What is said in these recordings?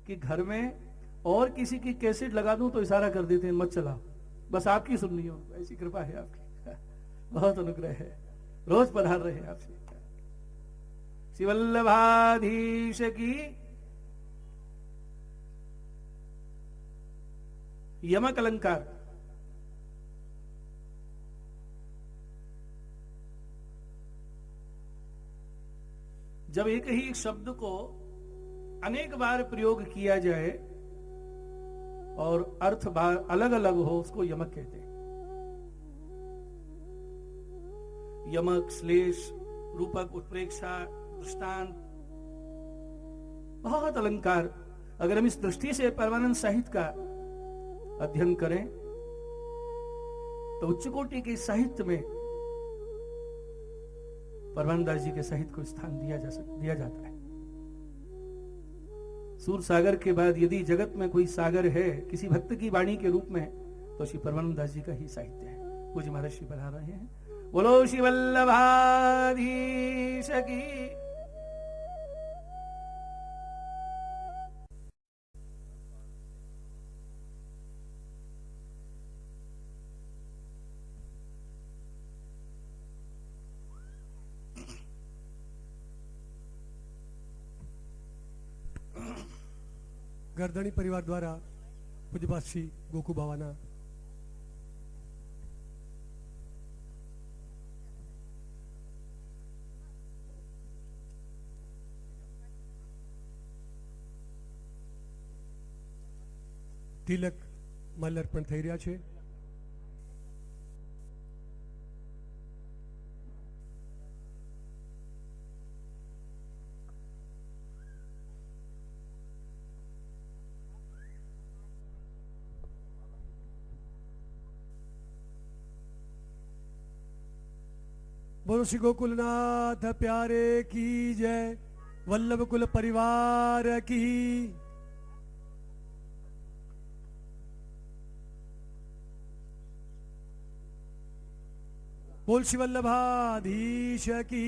कि घर में और किसी की कैसेट लगा दूं तो इशारा कर देते हैं मत चलाओ, बस आपकी सुननी हो। ऐसी कृपा है आपकी, बहुत अनुग्रह है। रोज पधार रहे हैं आपसे। श्री वल्लभाधीश की यमक अलंकार। जब एक ही शब्द को अनेक बार प्रयोग किया जाए और अर्थ अलग अलग हो, उसको यमक कहते हैं। यमक, श्लेष, रूपक, उत्प्रेक्षा, दृष्टांत, बहुत अलंकार। अगर हम इस दृष्टि से परमानंद साहित्य का अध्ययन करें तो उच्च कोटि के साहित्य में परमानंद दास जी के साहित्य को स्थान दिया जाता है। सूर सागर के बाद यदि जगत में कोई सागर है किसी भक्त की वाणी के रूप में, तो श्री परमानंद दास जी का ही साहित्य है। पूज्य महाराज श्री बना रहे हैं, बोलो श्री वल्लभाधीश की। ગરદણી પરિવાર દ્વારા પૂજ્યપાદ શ્રી ગોકુ બાવાના તિલક માલ્યાર્પણ થઈ રહ્યા છે। बोलो श्री गोकुलनाथ प्यारे की जय, वल्लभ कुल परिवार की। बोल श्री वल्लभाधीश की।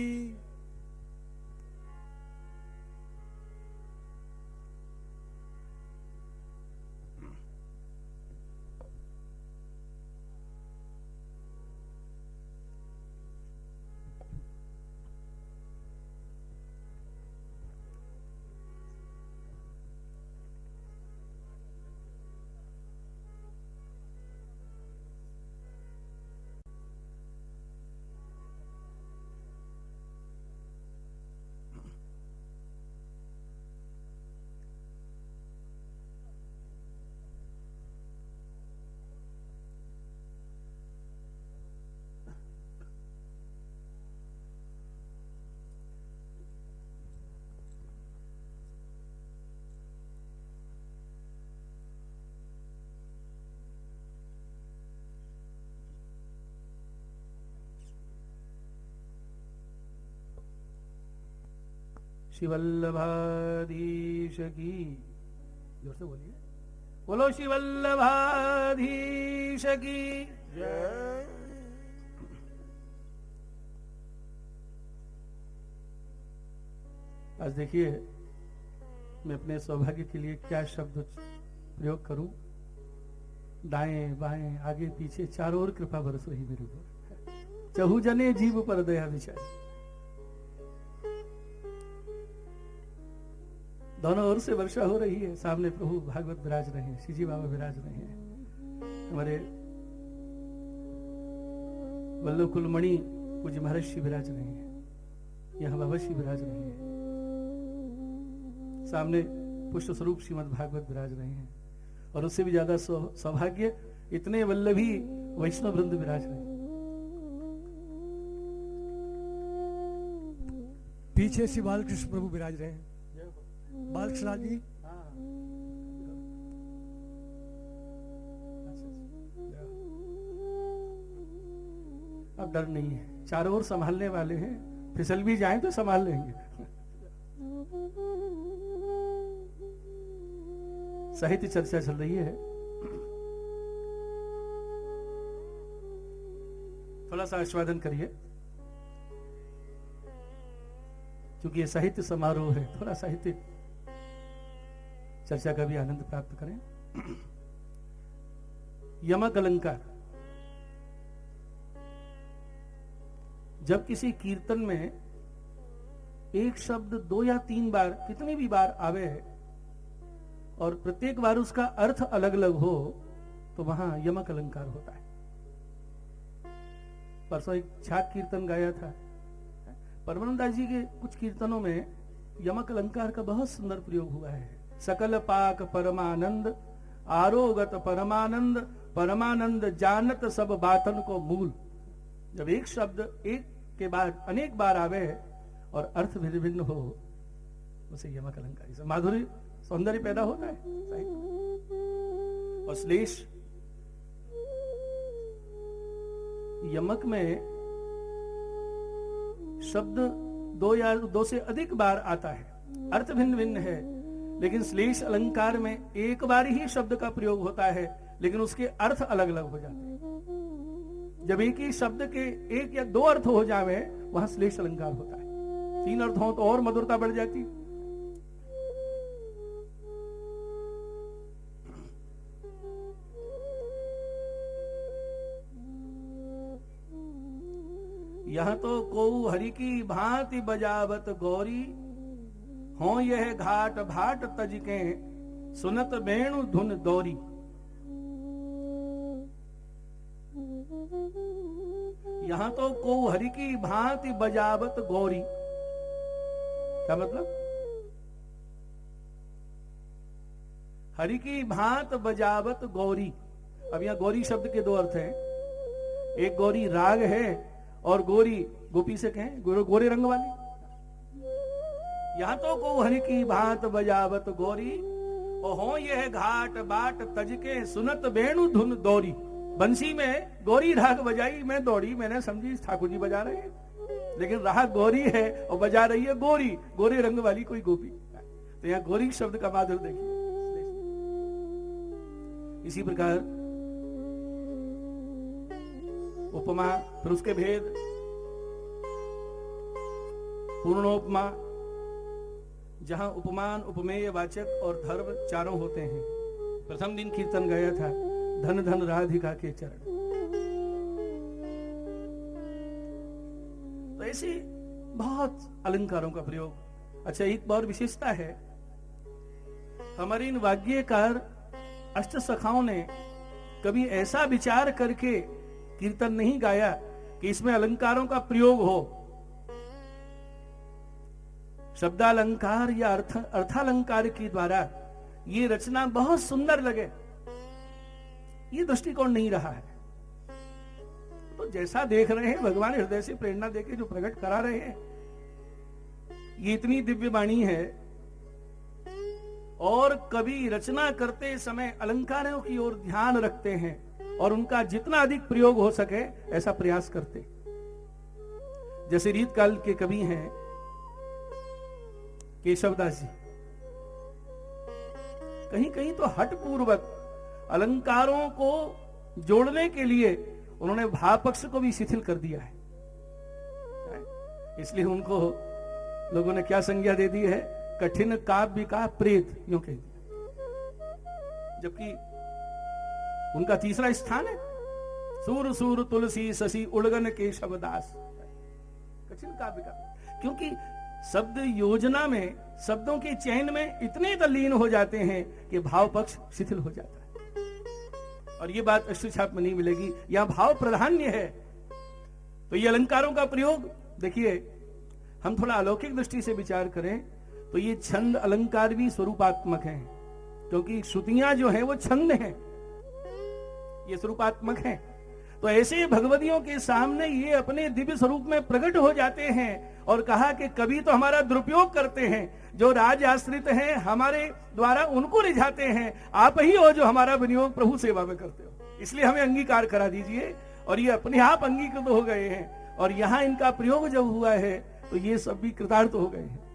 श्री वल्लभाधीश की। जोर से बोलिए, बोलो श्री वल्लभाधीश की जय। आज देखिए मैं अपने सौभाग्य के लिए क्या शब्द प्रयोग करूं। दाएं बाएं आगे पीछे चारों ओर कृपा बरस रही मेरे ऊपर। चहु जने जीव पर दया विचार। दोनों ओर से वर्षा हो रही है। सामने प्रभु भागवत विराज रहे हैं, श्रीजी बाबा विराज रहे हैं, हमारे वल्लभ कुलमणि पूज्य महाराज श्री विराज रहे हैं, यहाँ बाबा श्री विराज रहे हैं, सामने पुष्प स्वरूप श्रीमद भागवत विराज रहे हैं, और उससे भी ज्यादा सौभाग्य इतने वल्लभी वैष्णव वृंद विराज रहे हैं। पीछे श्री बालकृष्ण प्रभु विराज रहे हैं। बालकृष्ण जी अब डर नहीं है, चारों ओर संभालने वाले हैं, फिसल भी जाएं तो संभाल लेंगे। साहित्य चर्चा चल रही है, थोड़ा सा आस्वादन करिए, क्योंकि ये साहित्य समारोह है, थोड़ा साहित्य चर्चा का भी आनंद प्राप्त करें। यमक अलंकार, जब किसी कीर्तन में एक शब्द 2 या 3 बार, कितनी भी बार आवे है और प्रत्येक बार उसका अर्थ अलग अलग हो, तो वहां यमक अलंकार होता है। परसों एक छाक कीर्तन गाया था, परमानंद दास जी के कुछ कीर्तनों में यमक अलंकार का बहुत सुंदर प्रयोग हुआ है। सकल पाक परमानंद, आरोगत परमानंद, परमानंद जानत सब बातन को मूल। जब एक शब्द एक के बाद अनेक बार आवे और अर्थ भिन्न भिन्न हो, उसे यमक अलंकार से माधुर्य सौंदर्य पैदा होता है। और श्लेष, यमक में शब्द 2 या 2 से अधिक बार आता है, अर्थ भिन्न भिन्न है, लेकिन श्लेष अलंकार में एक बार ही शब्द का प्रयोग होता है, लेकिन उसके अर्थ अलग अलग हो जाते हैं। जब एक ही शब्द के 1 या 2 अर्थ हो जावे, वहां श्लेष अलंकार होता है। 3 अर्थ हो तो और मधुरता बढ़ जाती। यह तो कोऊ हरि की भांति बजावत गौरी, हो यह घाट भाट तज के सुनत वेणु धुन दौरी। यहां तो कोऊ हरि की भांति बजावत गौरी, क्या मतलब? हरि की भांत बजावत गौरी। अब यहां गौरी शब्द के 2 अर्थ हैं। एक गौरी राग है और गोरी गोपी से कहें गोरे रंग वाली। यहां तो को हरि की भांत बजावत गौरी, ओ हो यह घाट बाट तज के सुनत वेणु धुन दौरी। बंसी में गौरी राग बजाई, मैं दौड़ी, मैंने समझी ठाकुर जी बजा रहे हैं, लेकिन राग गौरी है और बजा रही है गोरी, गोरे रंग वाली कोई गोपी। तो यहाँ गौरी शब्द का माधुर्य देखिए। इसी प्रकार उपमा, फिर उसके भेद, पूर्णोपमा, जहां उपमान, उपमेय, वाचक और धर्म चारों होते हैं। प्रथम दिन कीर्तन गाया था, धन धन राधिका के चरण। तो ऐसे बहुत अलंकारों का प्रयोग। अच्छा, एक और विशेषता है, हमारे इन वाग्यकार अष्ट सखाओं ने कभी ऐसा विचार करके कीर्तन नहीं गाया कि इसमें अलंकारों का प्रयोग हो। शब्दालंकार या अर्थालंकार के द्वारा ये रचना बहुत सुंदर लगे, ये दृष्टिकोण नहीं रहा है। तो जैसा देख रहे हैं, भगवान हृदय से प्रेरणा देके जो प्रकट करा रहे हैं, ये इतनी दिव्य वाणी है। और कवि रचना करते समय अलंकारों की ओर ध्यान रखते हैं और उनका जितना अधिक प्रयोग हो सके ऐसा प्रयास करते। जैसे रीत काल के कवि हैं केशवदास जी, कहीं कहीं तो हट पूर्वक अलंकारों को जोड़ने के लिए उन्होंने भाव पक्ष को भी शिथिल कर दिया है। इसलिए उनको लोगों ने क्या संज्ञा दे दी है, कठिन काव्य का प्रेत, यूं कह दिया। जबकि उनका तीसरा स्थान है सूर सूर तुलसी शशि उड़गन केशवदास, कठिन काव्य का। क्योंकि शब्द योजना में, शब्दों के चयन में इतने तल्लीन हो जाते हैं कि भाव पक्ष शिथिल हो जाता है। और ये बात अष्टछाप में नहीं मिलेगी, यहां भाव प्राधान्य है। तो ये अलंकारों का प्रयोग देखिए, हम थोड़ा अलौकिक दृष्टि से विचार करें तो ये छंद अलंकार भी स्वरूपात्मक हैं, क्योंकि श्रुतियां जो हैं वो छंद हैं, ये स्वरूपात्मक हैं। तो ऐसे भगवतियों के सामने ये अपने दिव्य स्वरूप में प्रकट हो जाते हैं। और कहा कि कभी तो हमारा दुरुपयोग करते हैं, जो राज आश्रित हैं हमारे द्वारा उनको रिझाते हैं, आप ही हो जो हमारा विनियोग प्रभु सेवा में करते हो, इसलिए हमें अंगीकार करा दीजिए। और ये अपने आप अंगीकृत हो गए हैं। और यहां इनका प्रयोग जब हुआ है तो ये सब भी कृतार्थ हो गए हैं।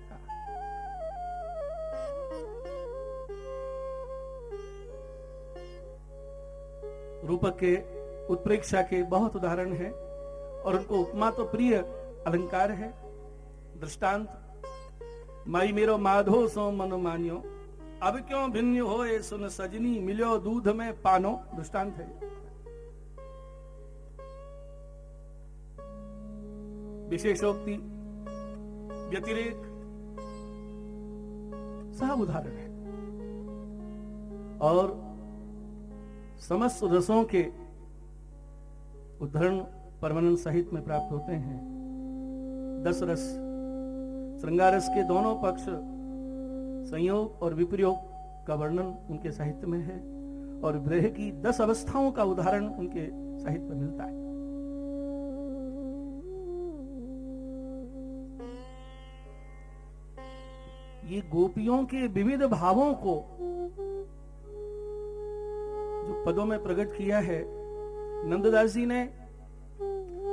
रूपक के उत्प्रेक्षा के बहुत उदाहरण हैं और उनको उपमा तो प्रिय अलंकार है। दृष्टांत, माई मेरो माधो सो मनो मान्यो, अब क्यों भिन्न होए सुन सजनी, मिलो दूध में पानो, दृष्टांत है। विशेषोक्ति, व्यतिरेक, सब उदाहरण है। और समस्त रसों के उदाहरण परमानंद साहित्य में प्राप्त होते हैं। 10 रस, श्रृंगार रस के दोनों पक्ष, संयोग और विप्रयोग का वर्णन उनके साहित्य में है, और विरह की 10 अवस्थाओं का उदाहरण उनके साहित्य में मिलता है। ये गोपियों के विविध भावों को जो पदों में प्रकट किया है, नंददास जी ने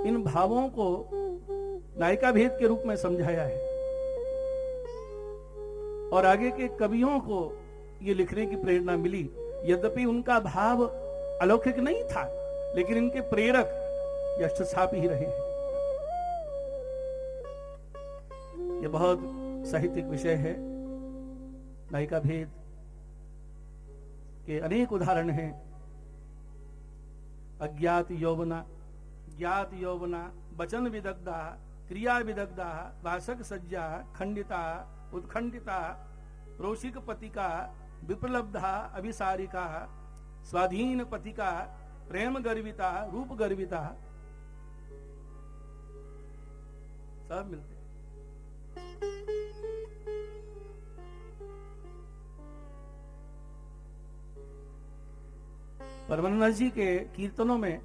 इन भावों को नायिका भेद के रूप में समझाया है, और आगे के कवियों को ये लिखने की प्रेरणा मिली। यद्यपि उनका भाव अलौकिक नहीं था, लेकिन इनके प्रेरक यशस्वी ही रहे हैं। ये बहुत साहित्यिक विषय है। नायिका भेद के अनेक उदाहरण हैं। अज्ञात यौवना, ज्ञात यौवना, वचन विदग्धा, क्रिया विदग्धा, भाषक सज्जा, खंडिता, उत्खंडिता, रोषिक पतिका, विप्रलब्धा, अभिसारिका, स्वाधीन पतिका, प्रेम गर्विता, रूप गर्विता, सब मिलते हैं। परमानंद जी के कीर्तनों में